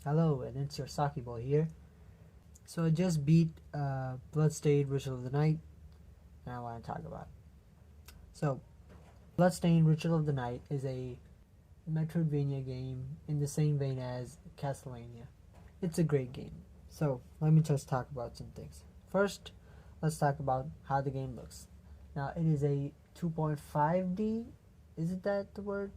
Hello, and it's your Saki boy here. So I just beat Bloodstained Ritual of the Night, and I want to talk about it. So, Bloodstained Ritual of the Night is a Metroidvania game in the same vein as Castlevania. It's a great game. So, let me just talk about some things. First, let's talk about how the game looks. Now, it is a 2.5D. Is it that the word?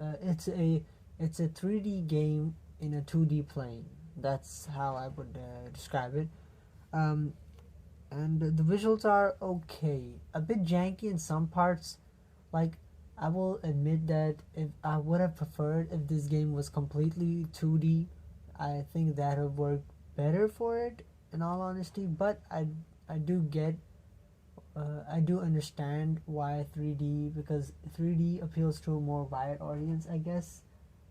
It's a 3D game in a 2D plane. That's how I would describe it. Um, and the visuals are okay, a bit janky in some parts. Like, I will admit that if I would have preferred if this game was completely 2D, I think that would work better for it. In all honesty, but I do get. I do understand why 3D, because 3D appeals to a more wide audience, I guess.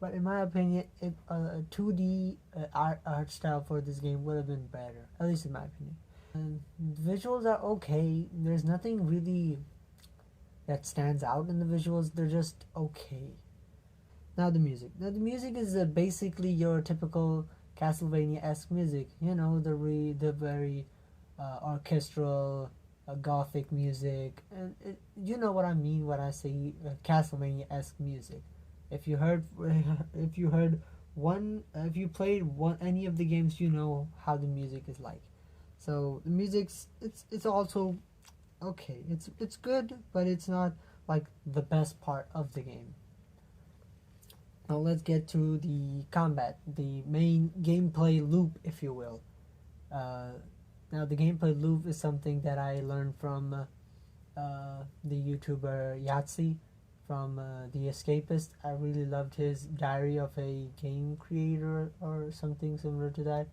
But in my opinion, if a 2D art style for this game would have been better, at least in my opinion. And visuals are okay. There's nothing really that stands out in the visuals. They're just okay. Now the music. Now the music is basically your typical Castlevania-esque music. You know, the very orchestral, gothic music, and you know what I mean when I say Castlevania-esque music. If you heard, if you heard if you played any of the games, you know how the music is like. So the music's it's also okay. It's good, but it's not like the best part of the game. Now let's get to the combat, the main gameplay loop, if you will. Uh, Now the gameplay loop is something that I learned from the YouTuber Yahtzee from The Escapist. I really loved his Diary of a Game Creator or something similar to that,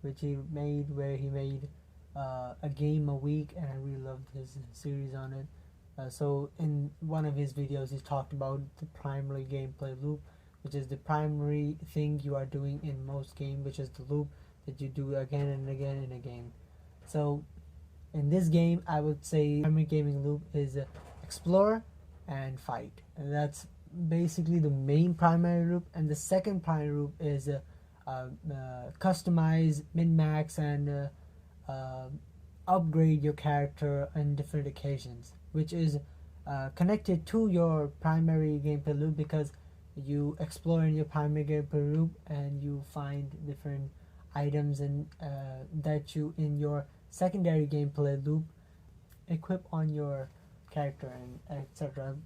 which he made, where he made a game a week, and I really loved his series on it. So in one of his videos, he talked about the primary gameplay loop, which is the primary thing you are doing in most games, which is the loop that you do again and again in a game. So in this game, I would say primary gaming loop is explore and fight, and that's basically the main primary loop. And the second primary loop is customize, min-max, and upgrade your character on different occasions, which is connected to your primary gameplay loop, because you explore in your primary gameplay loop and you find different items and that you in your secondary gameplay loop equip on your character and etc.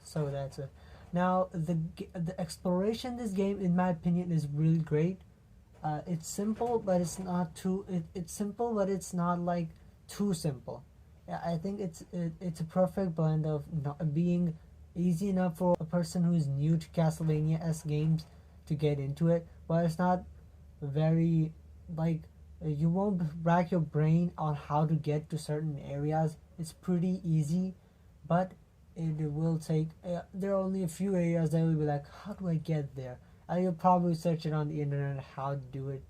So that's it. Now the exploration in this game, in my opinion, is really great. It's simple, but it's not too. It's simple, but it's not like too simple. Yeah, I think it's a perfect blend of not being easy enough for a person who's new to Castlevania-esque games to get into it, but it's not very like you won't rack your brain on how to get to certain areas. It's pretty easy, but it will take there are only a few areas that will be like, how do I get there? And you'll probably search it on the internet how to do it.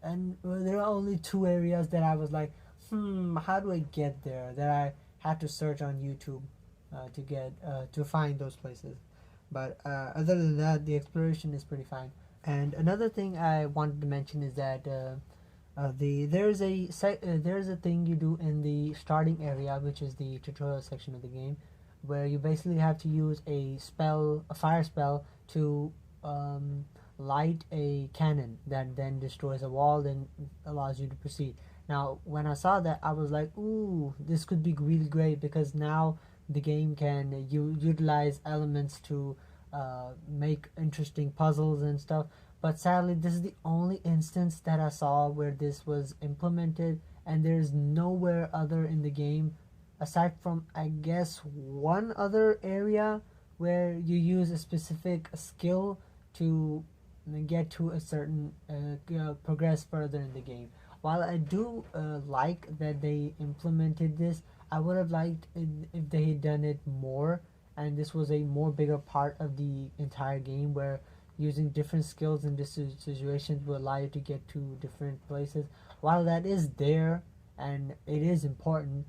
And there are only two areas that I was like, how do I get there, that I had to search on YouTube to get to find those places. But other than that, the exploration is pretty fine. And another thing I wanted to mention is that there's a thing you do in the starting area, which is the tutorial section of the game, where you basically have to use a fire spell, to light a cannon that then destroys a wall and allows you to proceed. Now, when I saw that, I was like, ooh, this could be really great, because now the game can utilize elements to make interesting puzzles and stuff. But sadly, this is the only instance that I saw where this was implemented, and there's nowhere other in the game, aside from, I guess, one other area where you use a specific skill to get to a certain progress further in the game. While I do like that they implemented this, I would have liked it if they had done it more, and this was a more bigger part of the entire game, where using different skills in this situations will allow you to get to different places. While that is there and it is important,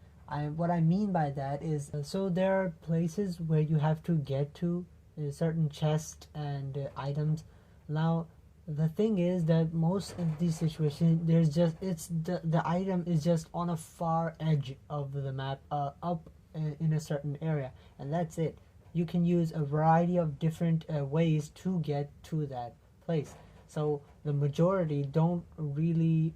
what I mean by that is, so there are places where you have to get to certain chests and items. Now the thing is that most of these situations, there's just it's the item is just on a far edge of the map, up in a certain area, and that's it. You can use a variety of different ways to get to that place. So the majority don't really,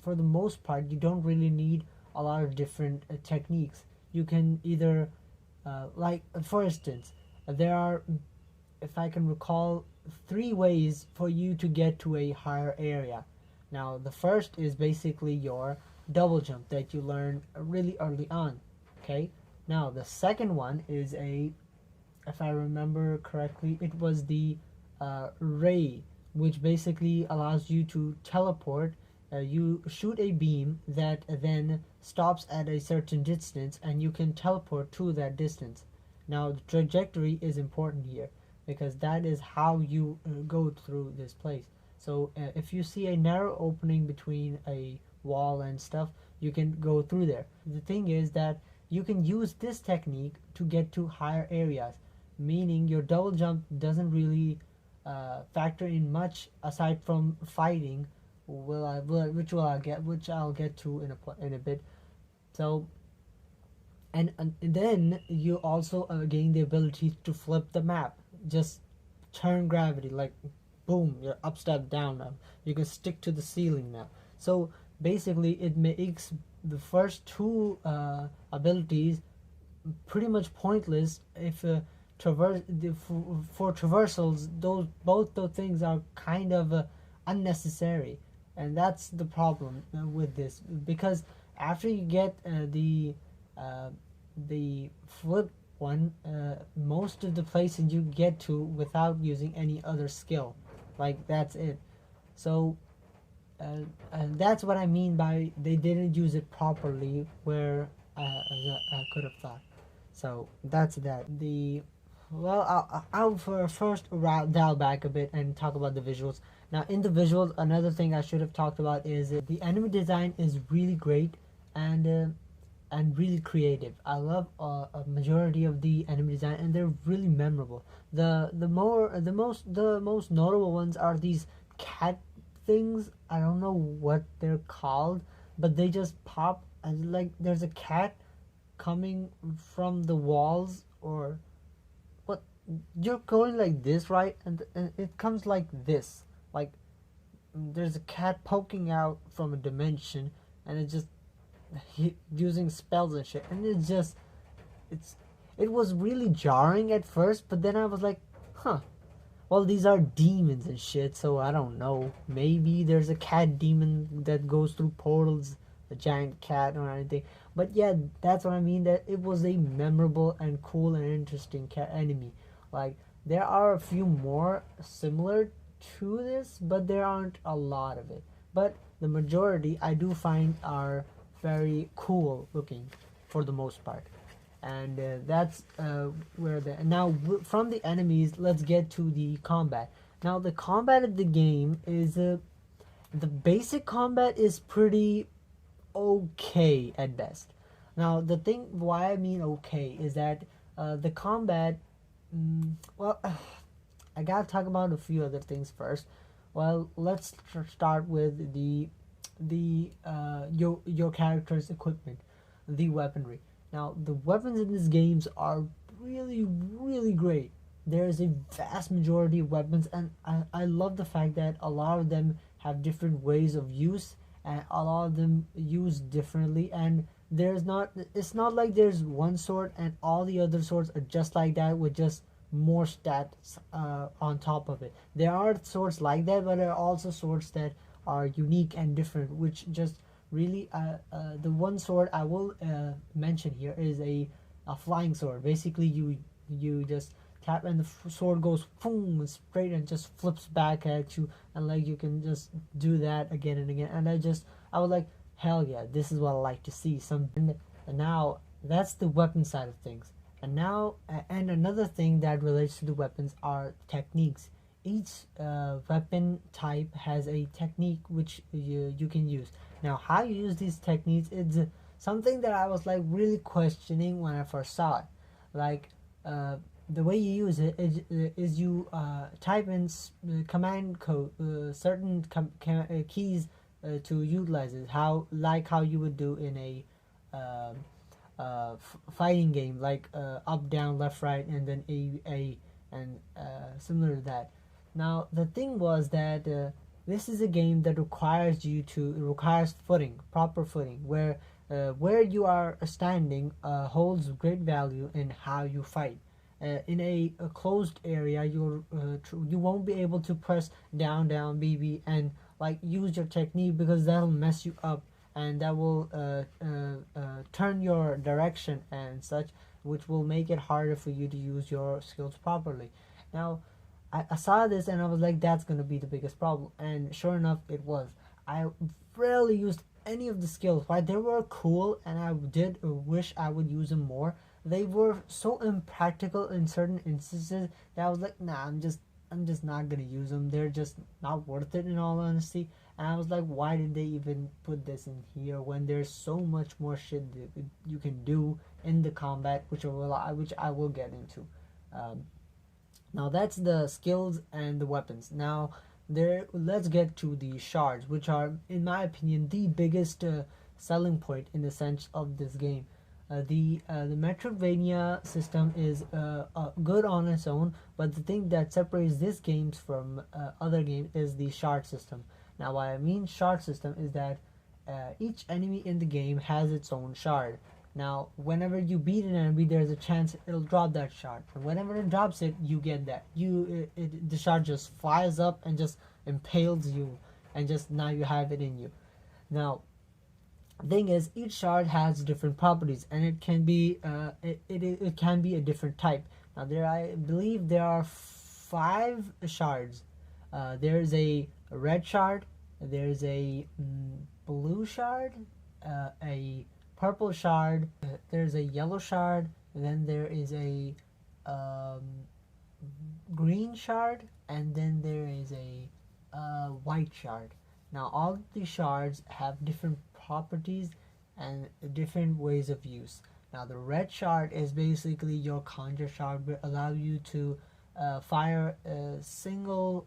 for the most part, you don't really need a lot of different techniques. You can either, like for instance, there are, if I can recall, three ways for you to get to a higher area. Now, the first is basically your double jump that you learn really early on. Okay. Now, the second one is a, if I remember correctly, it was the ray, which basically allows you to teleport. You shoot a beam that then stops at a certain distance, and you can teleport to that distance. Now, the trajectory is important here because that is how you go through this place. So, if you see a narrow opening between a wall and stuff, you can go through there. The thing is that you can use this technique to get to higher areas, meaning your double jump doesn't really factor in much aside from fighting. Which I'll get to in a bit. So, and then you also gain the ability to flip the map, just turn gravity, like boom, you're up step down now. You can stick to the ceiling now. So basically, it makes the first two abilities pretty much pointless if for traversals. Both those things are kind of unnecessary, and that's the problem with this, because after you get the flip one, most of the places you get to without using any other skill, like that's it. So and that's what I mean by they didn't use it properly where I could have thought. So that's that. The well, I'll first dial back a bit and talk about the visuals. Now, in the visuals, another thing I should have talked about is the enemy design is really great and really creative. I love a majority of the enemy design, and they're really memorable. The most notable ones are these cat things. I don't know what they're called, but they just pop, and like there's a cat coming from the walls, or what, you're going like this, right? And it comes like this, like there's a cat poking out from a dimension, and it just using spells and shit, and it was really jarring at first, but then I was like, huh, well, these are demons and shit, so I don't know, maybe there's a cat demon that goes through portals, a giant cat or anything. But yeah, that's what I mean, that it was a memorable and cool and interesting cat enemy. Like, there are a few more similar to this, but there aren't a lot of it. But the majority I do find are very cool looking for the most part. And that's where now from the enemies, let's get to the combat. Now, the combat of the game is the basic combat is pretty okay at best. Now, the thing why I mean okay is that the combat, well, I gotta talk about a few other things first. Well, let's start with your character's equipment, the weaponry. Now, the weapons in these games are really, really great. There is a vast majority of weapons, and I love the fact that a lot of them have different ways of use, and a lot of them use differently. And it's not like there's one sword and all the other swords are just like that with just more stats on top of it. There are swords like that, but there are also swords that are unique and different, which just really the one sword I will mention here is a flying sword. Basically, you just tap and the sword goes boom straight and just flips back at you, and like you can just do that again and again. And I was like, hell yeah, this is what I like to see. And now that's the weapon side of things. And now and another thing that relates to the weapons are techniques. Each weapon type has a technique which you can use. Now, how you use these techniques is something that I was like really questioning when I first saw it. Like the way you use it is you type in command code, certain keys to utilize it. How you would do in a um fighting game, like up, down, left, right, and then A, and similar to that. Now the thing was that this is a game that requires footing, proper footing, where you are standing holds great value in how you fight. In a closed area, you won't be able to press down, down, BB, and like use your technique, because that'll mess you up, and that will turn your direction and such, which will make it harder for you to use your skills properly. Now, I saw this and I was like, that's gonna be the biggest problem, and sure enough, it was. I rarely used any of the skills. While they were cool and I did wish I would use them more, they were so impractical in certain instances that I was like, nah, I'm just not gonna use them. They're just not worth it, in all honesty. And I was like, why did they even put this in here when there's so much more shit that you can do in the combat, which I will get into. Um, Now that's the skills and the weapons. Now let's get to the shards, which are, in my opinion, the biggest selling point in the sense of this game. The Metroidvania system is good on its own, but the thing that separates this games from other games is the shard system. Now, what I mean shard system is that each enemy in the game has its own shard. Now, whenever you beat an enemy, there's a chance it'll drop that shard. And whenever it drops it, you get that. The shard just flies up and just impales you, and just now you have it in you. Now, thing is, each shard has different properties, and it can be it can be a different type. Now, I believe there are 5 shards. There's a red shard, there's a blue shard, a purple shard, there's a yellow shard, and then there is a um, green shard, and then there is a white shard. Now all of these shards have different properties and different ways of use. Now the red shard is basically your conjure shard, will allow you to fire single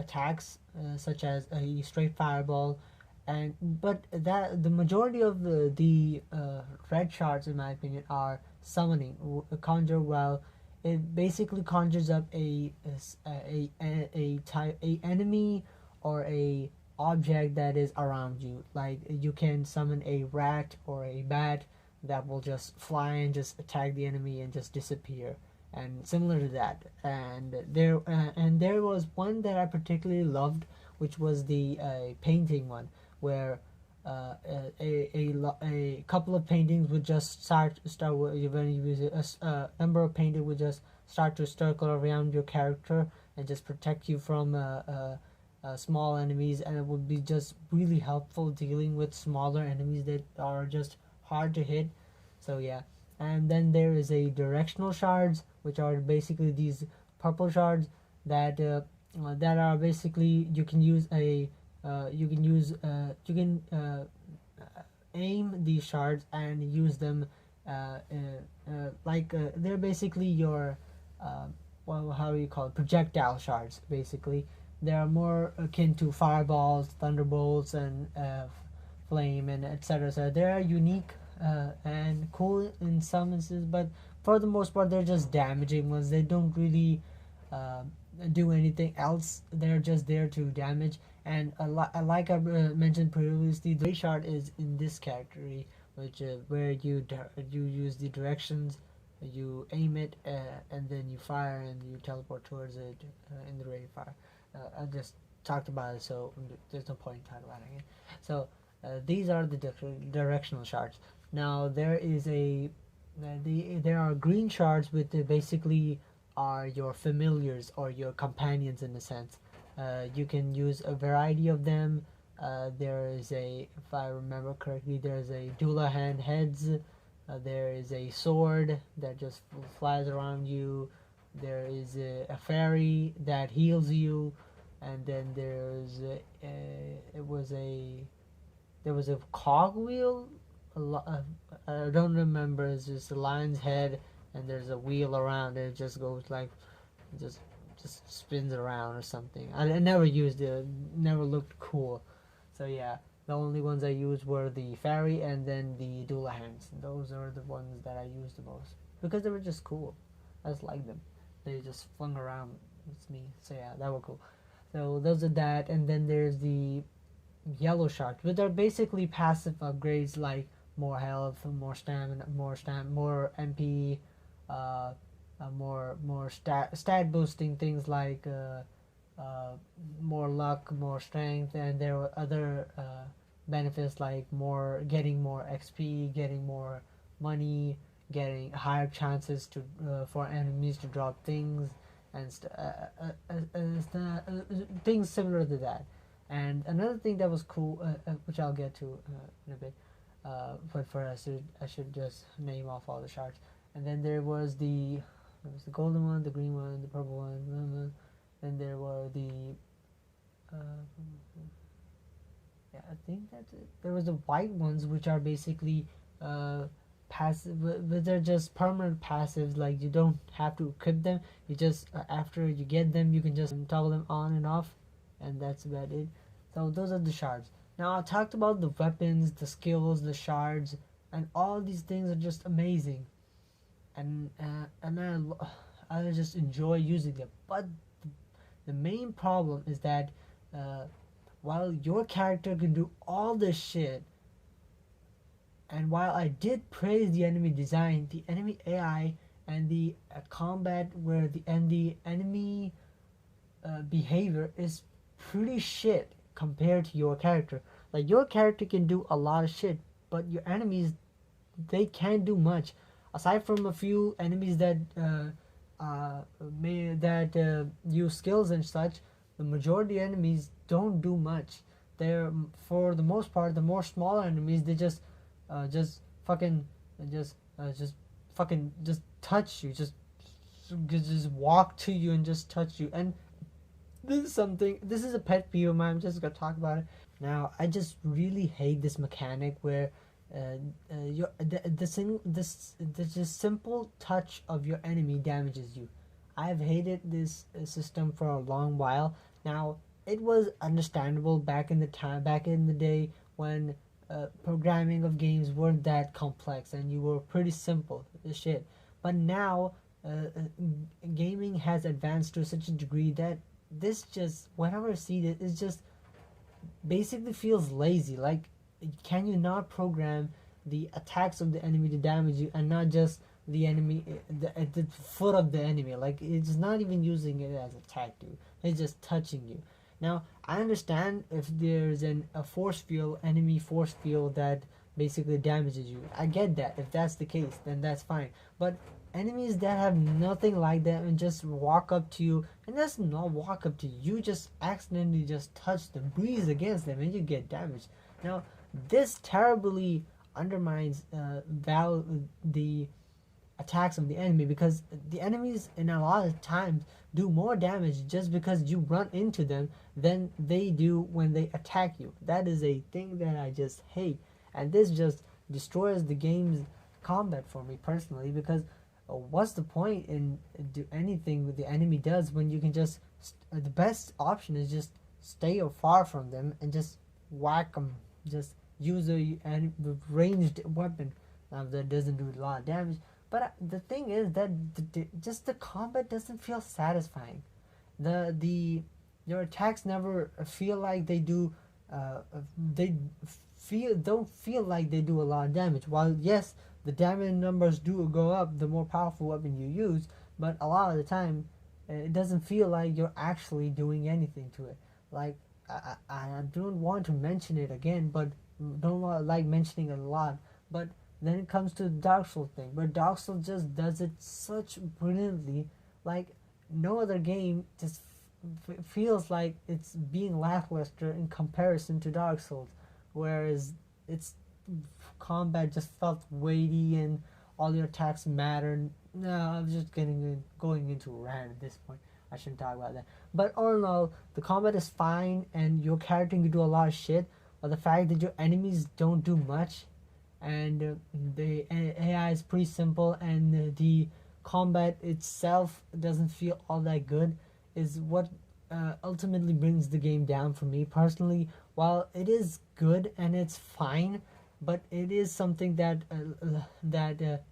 attacks, such as a straight fireball, but that the majority of the red shards, in my opinion, are summoning. Conjure, well, it basically conjures up a enemy or a object that is around you. Like, you can summon a rat or a bat that will just fly and just attack the enemy and just disappear, and similar to that. And there was one that I particularly loved, which was the painting one, where a couple of paintings would just start when you use it, a number of paintings would just start to circle around your character and just protect you from small enemies, and it would be just really helpful dealing with smaller enemies that are just hard to hit. So yeah. And then there is a directional shards, which are basically these purple shards that are basically, you can use aim these shards and use them they're basically your well, how do you call it, projectile shards. Basically, they are more akin to fireballs, thunderbolts, and flame, and etc. So they are unique and cool in some instances, but for the most part they're just damaging ones. They don't really do anything else. They're just there to damage. And like I mentioned previously, the ray shard is in this category, which where you use the directions, you aim it, and then you fire and you teleport towards it in the rate of fire. I just talked about it, so there's no point in talking about it again. So these are the directional shards. Now there are green shards, which basically are your familiars or your companions in a sense. You can use a variety of them. There is if I remember correctly, there's a Dullahan heads. There is a sword that just flies around you. There is a fairy that heals you, and then there was a cogwheel. I don't remember. It's just a lion's head and there's a wheel around it. It just goes like just just spins around or something. I never used it. Never looked cool. So yeah, the only ones I used were the fairy and then the Doolahans. Those are the ones that I used the most because they were just cool. I just liked them. They just flung around. It's me. So yeah, that were cool. So those are that, and then there's the yellow sharks, which are basically passive upgrades like more health, more stamina, more MP, uh, more stat boosting things like more luck, more strength, and there were other benefits like getting more XP, getting more money, getting higher chances to for enemies to drop things and things similar to that. And another thing that was cool, which I'll get to in a bit, but first I should just name off all the sharks. And then there was the golden one, the green one, the purple one. Then there were the uh, yeah, I think that's it. There was the white ones, which are basically passive, but they're just permanent passives. Like you don't have to equip them. You just after you get them, you can just toggle them on and off, and that's about it. So those are the shards. Now I talked about the weapons, the skills, the shards, and all these things are just amazing, and I just enjoy using them. But the main problem is that uh, while your character can do all this shit, and while I did praise the enemy design, the enemy AI, and the combat where the enemy behavior is pretty shit compared to your character. Like your character can do a lot of shit, but your enemies, they can't do much aside from a few enemies that use skills and such. The majority enemies don't do much. They're, for the most part, the more smaller enemies, they just fucking just fucking just touch you, just walk to you and just touch you. And this is a pet peeve of mine. I'm just gonna talk about it now. I just really hate this mechanic where the just simple touch of your enemy damages you. I've hated this system for a long while now. It was understandable back in the day when programming of games weren't that complex and you were pretty simple shit. But now gaming has advanced to such a degree that this just, whenever I see it, it just basically feels lazy. Like, can you not program the attacks of the enemy to damage you and not just the enemy at the foot of the enemy? Like, it's not even using it as attack, dude. It's just touching you. Now I understand if there's a enemy force field that basically damages you. I get that. If that's the case, then that's fine. But enemies that have nothing like that and just walk up to you, and that's not walk up to you, you just accidentally just touch them, breeze against them, and you get damaged. Now this terribly undermines the attacks of the enemy, because the enemies in a lot of times do more damage just because you run into them than they do when they attack you. That is a thing that I just hate, and this just destroys the game's combat for me personally, because what's the point in do anything the enemy does when you can just the best option is just stay far from them and just whack them, just use a ranged weapon. Now that doesn't do a lot of damage, but the thing is that just the combat doesn't feel satisfying. Your attacks never feel like they do. They don't feel like they do a lot of damage. While yes, the damage numbers do go up the more powerful weapon you use, but a lot of the time it doesn't feel like you're actually doing anything to it. Like I don't want to mention it again, but don't like mentioning it a lot. But then it comes to the Dark Souls thing, but Dark Souls just does it such brilliantly. Like no other game just feels like it's being lackluster in comparison to Dark Souls, whereas its combat just felt weighty and all your attacks mattered. No, I'm just going into a rant at this point. I shouldn't talk about that. But all in all, the combat is fine and your character can do a lot of shit. But the fact that your enemies don't do much, and the AI is pretty simple, and the combat itself doesn't feel all that good is what ultimately brings the game down for me personally. While it is good and it's fine, but it is something that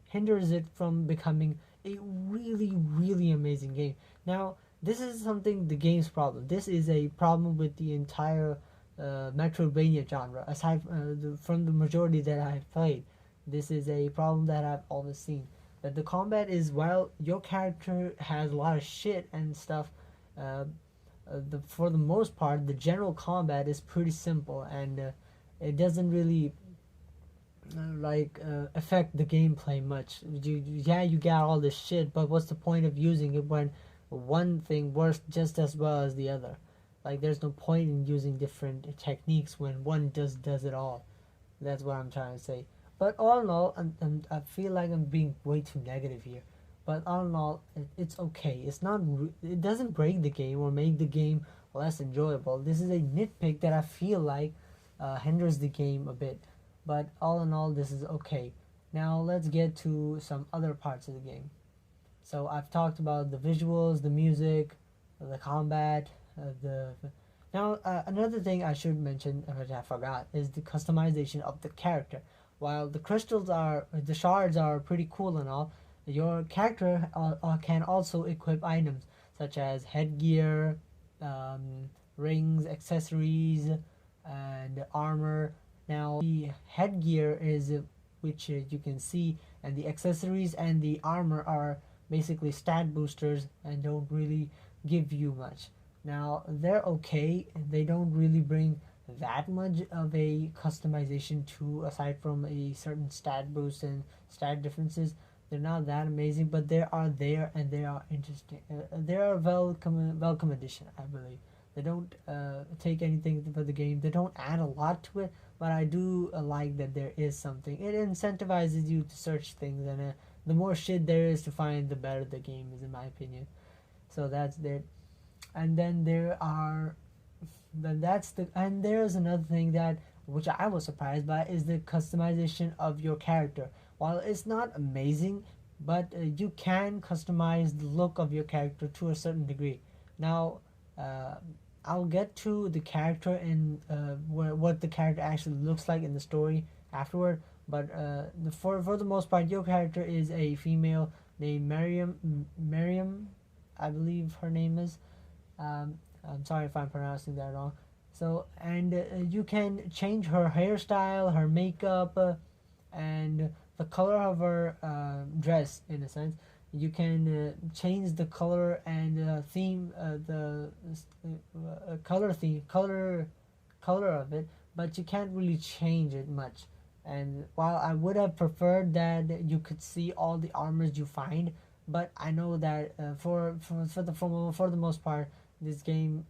hinders it from becoming a really really amazing game. Now this is something the game's problem. This is a problem with the entire Metroidvania genre. Aside from the majority that I've played, this is a problem that I've always seen. That the combat is, while your character has a lot of shit and stuff, uh, for the most part, the general combat is pretty simple, and it doesn't really affect the gameplay much. You get all this shit, but what's the point of using it when one thing works just as well as the other? Like, there's no point in using different techniques when one does it all. That's what I'm trying to say. But all in all, I feel like I'm being way too negative here. But all in all, it's okay. It's not. It doesn't break the game or make the game less enjoyable. This is a nitpick that I feel like hinders the game a bit. But all in all, this is okay. Now let's get to some other parts of the game. So I've talked about the visuals, the music, the combat, now another thing I should mention, which I forgot, is the customization of the character. While the shards are pretty cool and all, your character can also equip items such as headgear, rings, accessories, and armor. Now the headgear is which you can see, and the accessories and the armor are basically stat boosters and don't really give you much. Now they're okay. They don't really bring that much of a customization to, aside from a certain stat boost and stat differences. They're not that amazing, but they are there and they are interesting. They are welcome addition, I believe. They don't take anything for the game. They don't add a lot to it, but I do like that there is something. It incentivizes you to search things, and the more shit there is to find, the better the game is, in my opinion. So that's there. And then there's another thing that which I was surprised by is the customization of your character. While it's not amazing, but you can customize the look of your character to a certain degree. Now I'll get to the character and what the character actually looks like in the story afterward, but for the most part, your character is a female named Miriam, I believe her name is. I'm sorry if I'm pronouncing that wrong. So, and you can change her hairstyle, her makeup, and the color of her dress, in a sense. You can change the color and theme, the color of it, but you can't really change it much. And while I would have preferred that you could see all the armors you find, but I know that for the most part, this game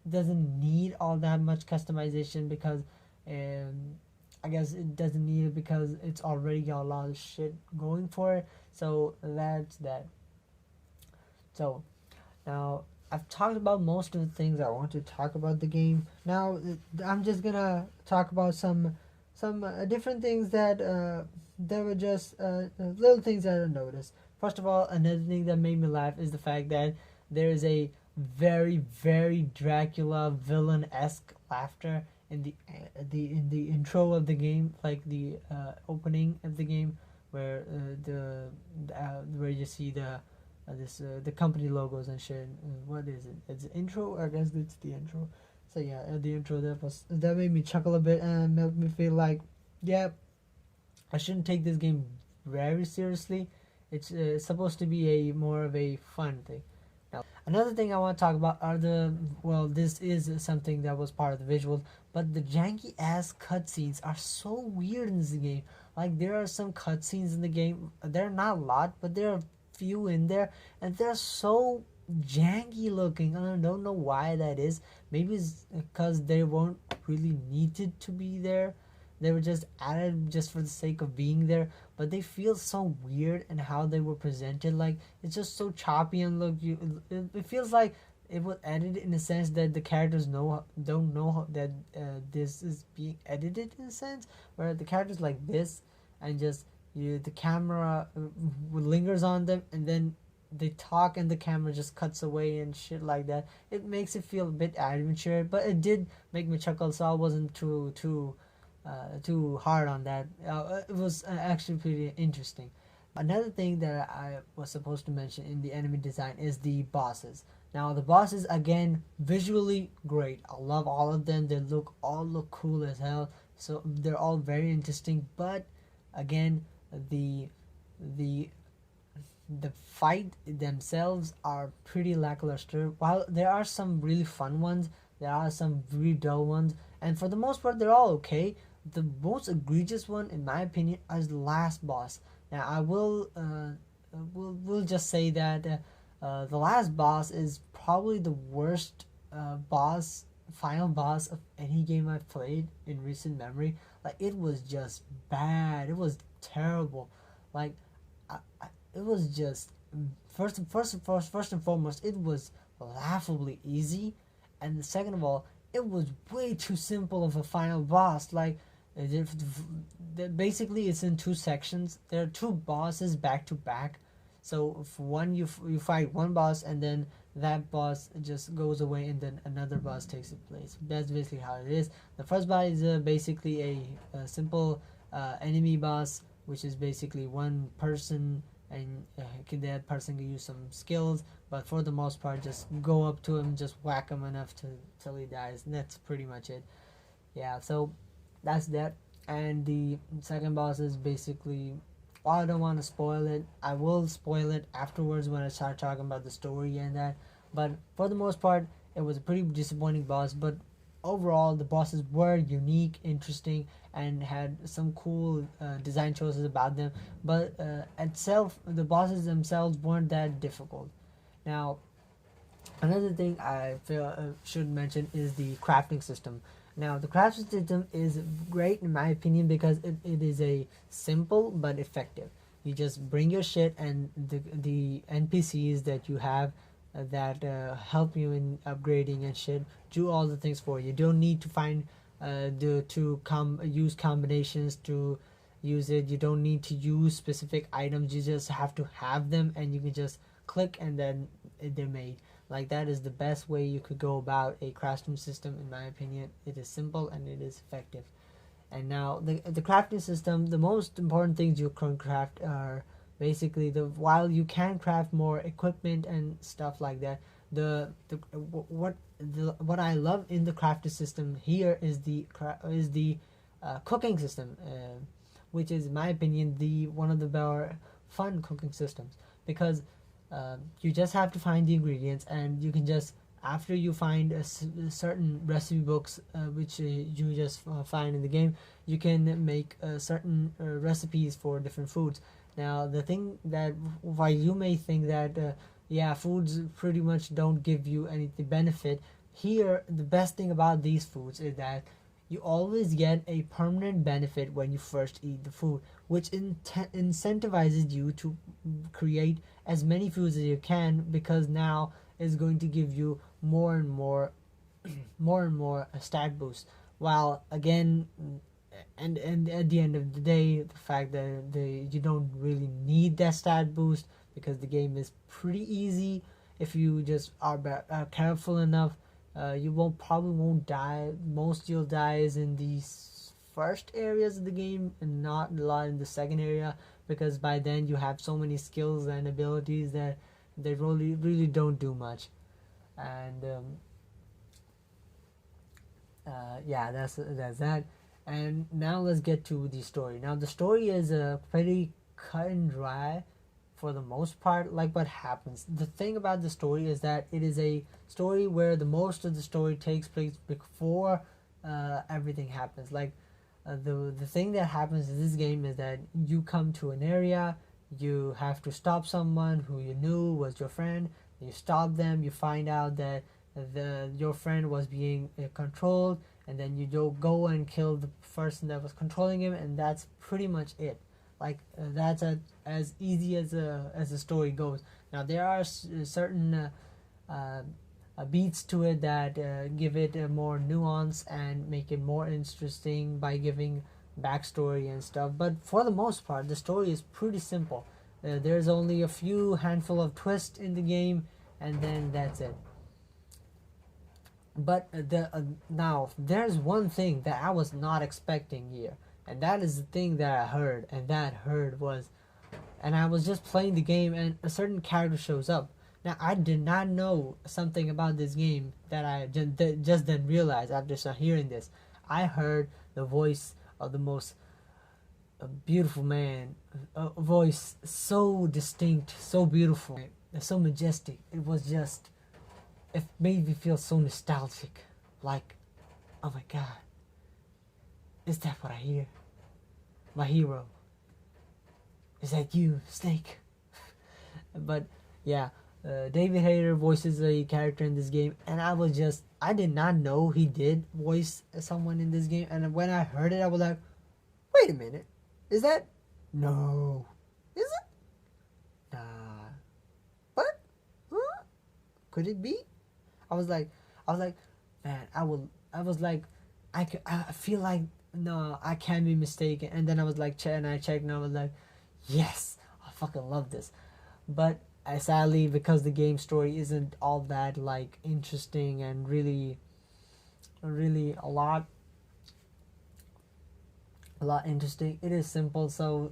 doesn't need all that much customization, because I guess it doesn't need it because it's already got a lot of shit going for it. So that's that. So now I've talked about most of the things I want to talk about the game. Now I'm just gonna talk about some different things that were just little things that I noticed. First of all, another thing that made me laugh is the fact that there is a very very Dracula villain-esque laughter in the intro of the game, like the opening of the game, where where you see the company logos and shit. What is it? It's the intro. I guess it's the intro. So yeah, the intro that made me chuckle a bit and made me feel like, yeah, I shouldn't take this game very seriously. It's supposed to be a more of a fun thing. Now, another thing I want to talk about are this is something that was part of the visuals, but the janky ass cutscenes are so weird in this game. Like, there are some cutscenes in the game, they're not a lot, but there are few in there, and they're so janky looking. I don't know why that is. Maybe it's because they weren't really needed to be there. They were just added just for the sake of being there, but they feel so weird in how they were presented. Like, it's just so choppy, and it feels like it was edited in a sense that the characters don't know that this is being edited, in a sense where the characters like this, and just the camera lingers on them, and then they talk and the camera just cuts away and shit like that. It makes it feel a bit amateur, but it did make me chuckle, so I wasn't too hard on that. It was actually pretty interesting. Another thing that I was supposed to mention in the enemy design is the bosses. Now the bosses, again, visually great. I love all of them. They all look cool as hell. So they're all very interesting. But again, the the the fight themselves are pretty lackluster. While there are some really fun ones, there are some really dull ones, and for the most part, they're all okay. The most egregious one, in my opinion, is the last boss. Now, I will just say that the last boss is probably the worst final boss of any game I've played in recent memory. Like, it was just bad. It was terrible. Like, it was just first and foremost, it was laughably easy, and second of all, it was way too simple of a final boss. Like, basically, it's in two sections. There are two bosses back to back. So for one, you fight one boss, and then that boss just goes away, and then another boss takes its place. That's basically how it is. The first boss is basically a simple enemy boss, which is basically one person, and that person can use some skills, but for the most part, just go up to him, just whack him enough till he dies, and that's pretty much it. Yeah, so that's that. And the second boss is basically, well, I don't want to spoil it. I will spoil it afterwards when I start talking about the story and that. But for the most part, it was a pretty disappointing boss. But overall, the bosses were unique, interesting, and had some cool design choices about them. But the bosses themselves weren't that difficult. Now, another thing I feel should mention is the crafting system. Now, the crafting system is great in my opinion because it is a simple but effective. You just bring your shit, and the NPCs that you have that help you in upgrading and shit do all the things for you. You don't need to find use combinations to use it. You don't need to use specific items. You just have to have them, and you can just click, and then they're made. Like, that is the best way you could go about a crafting system, in my opinion. It is simple and it is effective. And now the crafting system, the most important things you can craft are basically while you can craft more equipment and stuff like that. What I love in the crafting system here is the cooking system, which is, in my opinion, the one of the more fun cooking systems, because you just have to find the ingredients, and you can just, after you find certain recipe books which you just find in the game, you can make certain recipes for different foods. Now, the thing that, while you may think that foods pretty much don't give you any benefit, here the best thing about these foods is that you always get a permanent benefit when you first eat the food, which incentivizes you to create as many foods as you can, because now it's going to give you more and more stat boost. While again, and at the end of the day, the fact that you don't really need that stat boost, because the game is pretty easy if you just are careful enough. You probably won't die. Most you'll die is in these first areas of the game, and not a lot in the second area, because by then you have so many skills and abilities that they really don't do much. And that's that. And now let's get to the story. Now, the story is pretty cut and dry for the most part. Like, what happens, the thing about the story is that it is a story where the most of the story takes place before everything happens. Like, the thing that happens in this game is that you come to an area, you have to stop someone who you knew was your friend. You stop them, you find out that your friend was being controlled, and then you go and kill the person that was controlling him, and that's pretty much it. Like, that's as easy as the story goes. Now, there are certain beats to it that give it more nuance and make it more interesting by giving backstory and stuff. But for the most part, the story is pretty simple. There's only a few handful of twists in the game, and then that's it. But now there's one thing that I was not expecting here, and that is the thing that I heard, and that heard was, and I was just playing the game, and a certain character shows up. Now I did not know something about this game that I just didn't realize after hearing this. I heard the voice of the most beautiful man, a voice so distinct, so beautiful, so majestic. It was just, it made me feel so nostalgic. Like, oh my god, is that what I hear? My hero. Is that you, Snake? But yeah, David Hayter voices a character in this game, and I did not know he did voice someone in this game. And when I heard it, I was like, wait a minute, is that? No. Is it? Nah. What? Huh? Could it be? I was like, man, I was like, I feel like, no, I can't be mistaken. And then I was like, and I checked, and I was like, yes, I fucking love this. But sadly, because the game story isn't all that like interesting and really a lot interesting, it is simple. So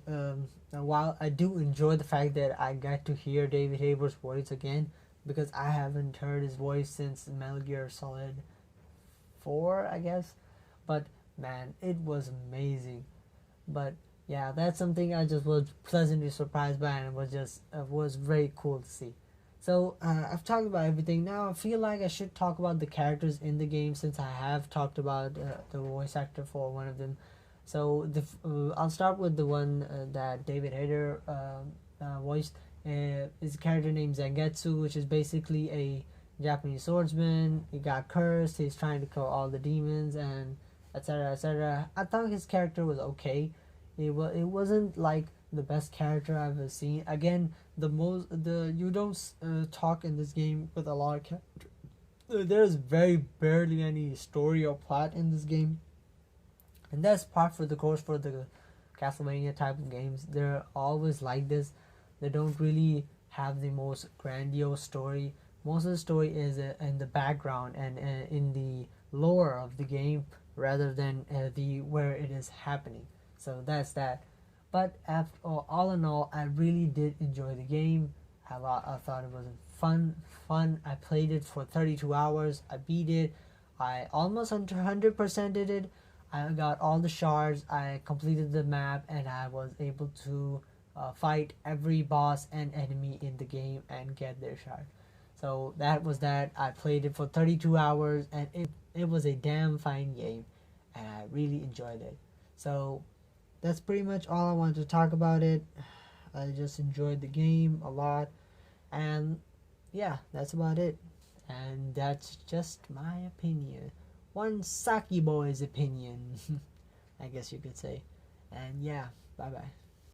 while I do enjoy the fact that I got to hear David Hayter's voice again, because I haven't heard his voice since Metal Gear Solid 4, I guess. But man, it was amazing. But yeah, that's something I just was pleasantly surprised by, and was very cool to see. So I've talked about everything. Now I feel like I should talk about the characters in the game, since I have talked about the voice actor for one of them. So I'll start with the one that David Hayter voiced. Is a character named Zangetsu, which is basically a Japanese swordsman. He got cursed. He's trying to kill all the demons and etc. etc. I thought his character was okay. It wasn't like the best character I've ever seen. Again, you don't talk in this game with a lot of character. There's very barely any story or plot in this game, and that's part for the course for the Castlevania type of games. They're always like this. They don't really have the most grandiose story. Most of the story is in the background and in the lore of the game, rather than the where it is happening. So that's that. But after all in all, I really did enjoy the game. I thought it was fun. I played it for 32 hours. I beat it. I almost 100%ed it. I got all the shards. I completed the map, and I was able to fight every boss and enemy in the game and get their shard. So that was that. I played it for 32 hours, and it was a damn fine game, and I really enjoyed it. So that's pretty much all I wanted to talk about it. I just enjoyed the game a lot, and yeah, that's about it. And that's just my opinion. One Saki boy's opinion, I guess you could say. And yeah, bye bye.